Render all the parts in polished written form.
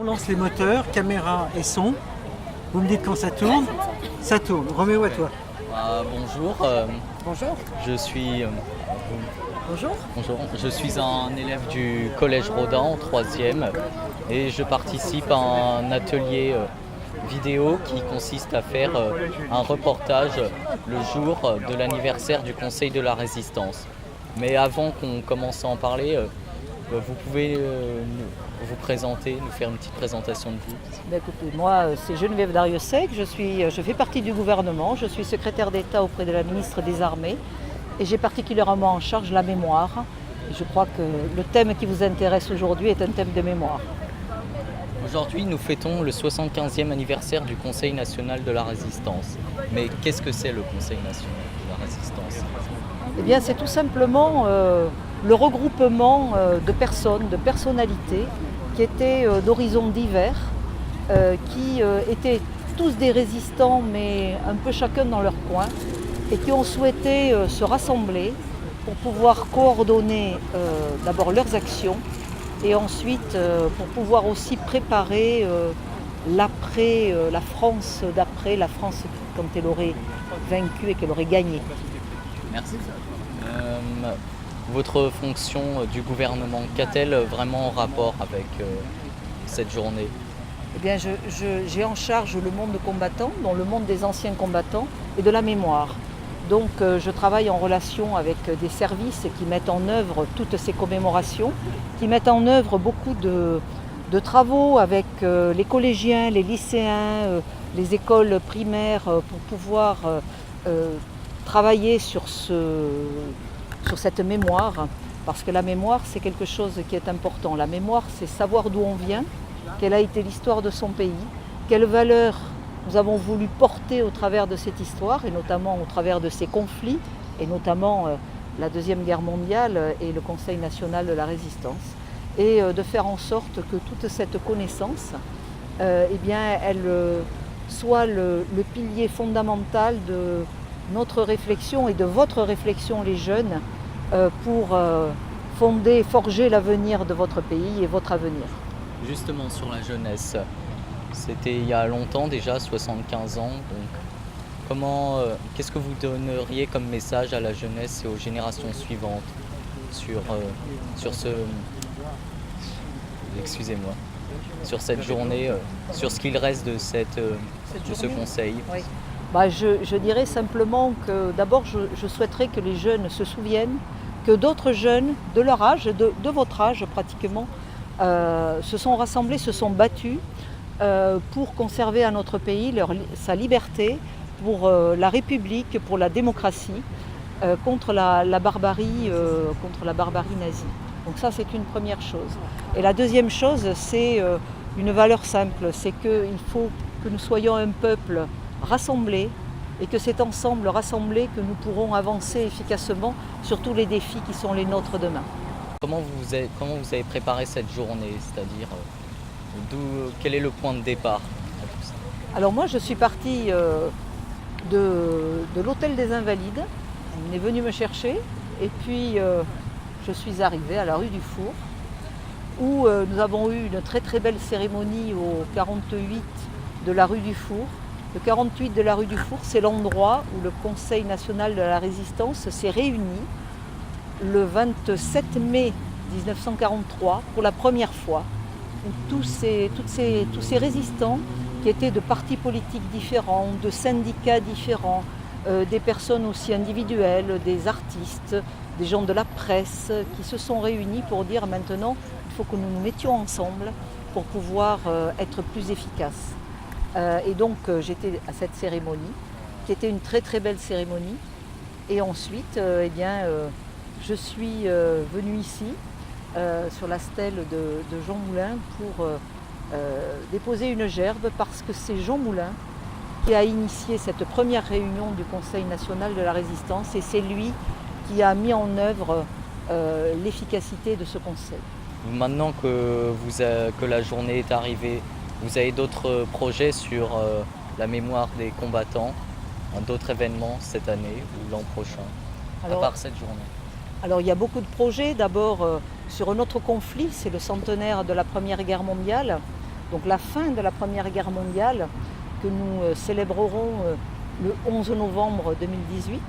On lance les moteurs, caméra et son. Vous me dites quand ça tourne. Ça tourne. Roméo, à toi. Bonjour, Bonjour. je suis Bonjour. bonjour, je suis un élève du Collège Rodin en 3e et je participe à un atelier vidéo qui consiste à faire un reportage le jour de l'anniversaire du Conseil de la Résistance. Mais avant qu'on commence à en parler, vous pouvez vous présenter, nous faire une petite présentation de vous. Écoutez, moi, c'est Geneviève Dariussec, je fais partie du gouvernement, je suis secrétaire d'État auprès de la ministre des Armées et j'ai particulièrement en charge la mémoire. Et je crois que le thème qui vous intéresse aujourd'hui est un thème de mémoire. Aujourd'hui, nous fêtons le 75e anniversaire du Conseil national de la Résistance. Mais qu'est-ce que c'est le Conseil national de la Résistance ? Eh bien, c'est tout simplement le regroupement de personnes, de personnalités qui étaient d'horizons divers, qui étaient tous des résistants, mais un peu chacun dans leur coin, et qui ont souhaité se rassembler pour pouvoir coordonner d'abord leurs actions, et ensuite pour pouvoir aussi préparer l'après, la France d'après, la France quand elle aurait vaincu et qu'elle aurait gagné. Merci. Votre fonction du gouvernement, qu'a-t-elle vraiment en rapport avec cette journée ? Eh bien, j'ai en charge le monde combattant, dont le monde des anciens combattants et de la mémoire. Donc je travaille en relation avec des services qui mettent en œuvre toutes ces commémorations, qui mettent en œuvre beaucoup de travaux avec les collégiens, les lycéens, les écoles primaires pour pouvoir travailler sur cette mémoire, parce que la mémoire c'est quelque chose qui est important. La mémoire c'est savoir d'où on vient, quelle a été l'histoire de son pays, quelles valeurs nous avons voulu porter au travers de cette histoire et notamment au travers de ces conflits et notamment la Deuxième Guerre mondiale et le Conseil national de la Résistance, et de faire en sorte que toute cette connaissance eh bien, elle soit le pilier fondamental de notre réflexion et de votre réflexion les jeunes pour fonder, forger l'avenir de votre pays et votre avenir. Justement sur la jeunesse, c'était il y a longtemps déjà, 75 ans, donc qu'est-ce que vous donneriez comme message à la jeunesse et aux générations suivantes sur cette journée, sur ce qu'il reste de ce conseil ? Oui. Je dirais simplement que d'abord je souhaiterais que les jeunes se souviennent que d'autres jeunes de leur âge, de votre âge pratiquement, se sont rassemblés, se sont battus pour conserver à notre pays sa liberté, pour la République, pour la démocratie, contre la barbarie nazie. Donc ça c'est une première chose. Et la deuxième chose c'est une valeur simple, c'est qu'il faut que nous soyons un peuple rassemblés et que c'est ensemble, rassemblés, que nous pourrons avancer efficacement sur tous les défis qui sont les nôtres demain. Comment vous avez préparé cette journée, c'est-à-dire quel est le point de départ à tout ça ? Alors moi je suis partie de l'hôtel des Invalides, on est venu me chercher et puis je suis arrivée à la rue du Four où nous avons eu une très très belle cérémonie au 48 de la rue du Four. Le 48 de la rue du Four, c'est l'endroit où le Conseil national de la Résistance s'est réuni le 27 mai 1943 pour la première fois. Où tous ces résistants qui étaient de partis politiques différents, de syndicats différents, des personnes aussi individuelles, des artistes, des gens de la presse qui se sont réunis pour dire maintenant il faut que nous nous mettions ensemble pour pouvoir être plus efficaces. Et donc j'étais à cette cérémonie, qui était une très très belle cérémonie. Et ensuite, je suis venue ici, sur la stèle de Jean Moulin, pour déposer une gerbe, parce que c'est Jean Moulin qui a initié cette première réunion du Conseil national de la Résistance, et c'est lui qui a mis en œuvre l'efficacité de ce conseil. Maintenant que la journée est arrivée, vous avez d'autres projets sur la mémoire des combattants, d'autres événements cette année ou l'an prochain, à part cette journée ? Alors il y a beaucoup de projets. D'abord sur un autre conflit, c'est le centenaire de la Première Guerre mondiale. donc la fin de la Première Guerre mondiale, que nous célébrerons le 11 novembre 2018.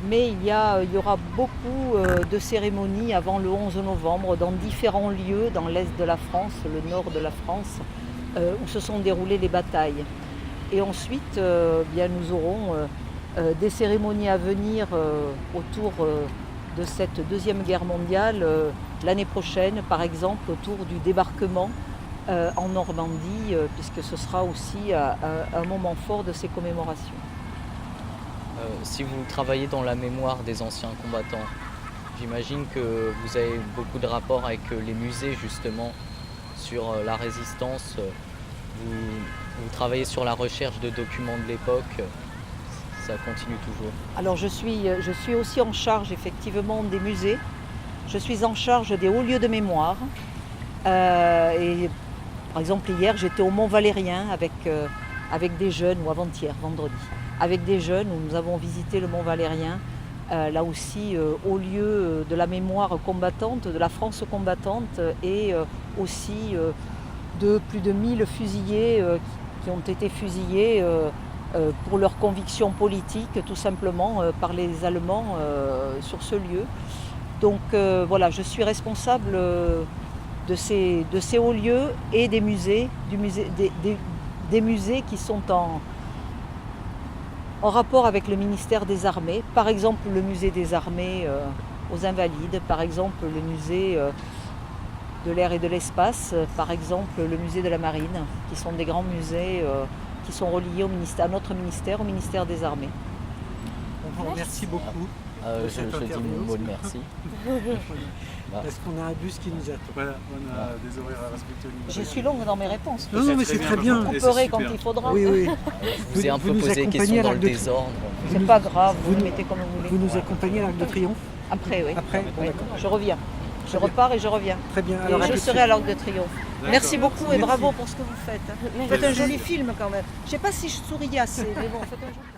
Mais il y aura beaucoup de cérémonies avant le 11 novembre dans différents lieux dans l'est de la France, le nord de la France, où se sont déroulées les batailles. Et ensuite, bien, nous aurons des cérémonies à venir autour de cette Deuxième Guerre mondiale l'année prochaine, par exemple autour du débarquement en Normandie, puisque ce sera aussi un moment fort de ces commémorations. Si vous travaillez dans la mémoire des anciens combattants, j'imagine que vous avez beaucoup de rapports avec les musées justement sur la résistance. Vous travaillez sur la recherche de documents de l'époque. Ça continue toujours. Alors je suis aussi en charge effectivement des musées. Je suis en charge des hauts lieux de mémoire. Et par exemple hier j'étais au Mont Valérien avec des jeunes, ou avant-hier, vendredi, avec des jeunes où nous avons visité le Mont Valérien, là aussi au lieu de la mémoire combattante, de la France combattante, et aussi de plus de 1000 fusillés qui ont été fusillés pour leurs convictions politiques, tout simplement par les Allemands sur ce lieu. Donc voilà, je suis responsable de ces hauts lieux et des musées, des musées qui sont en rapport avec le ministère des Armées. Par exemple, le musée des Armées aux Invalides, par exemple le musée de l'air et de l'espace, par exemple le musée de la Marine, qui sont des grands musées qui sont reliés à notre ministère, au ministère des Armées. On vous remercie beaucoup. Je dis mon mot de merci. Parce qu'on a un bus qui nous attend. Voilà, on a des horaires à respecter. Je suis longue dans mes réponses. Non, mais c'est très bien. Vous couperez quand il faudra. Oui, oui. Je vous ai un peu posé des questions dans le désordre. C'est pas grave, vous me mettez comme vous voulez. Vous nous accompagnez à l'Arc de Triomphe? Après, oui. Après, bon, Oui. d'accord. Je reviens. Je repars et je reviens. Très bien. Et Alors, je serai à l'Arc de Triomphe. Merci beaucoup et Merci. bravo pour ce que vous faites. Vous faites un joli film quand même. Je ne sais pas si je souriais assez, mais bon, faites un joli film.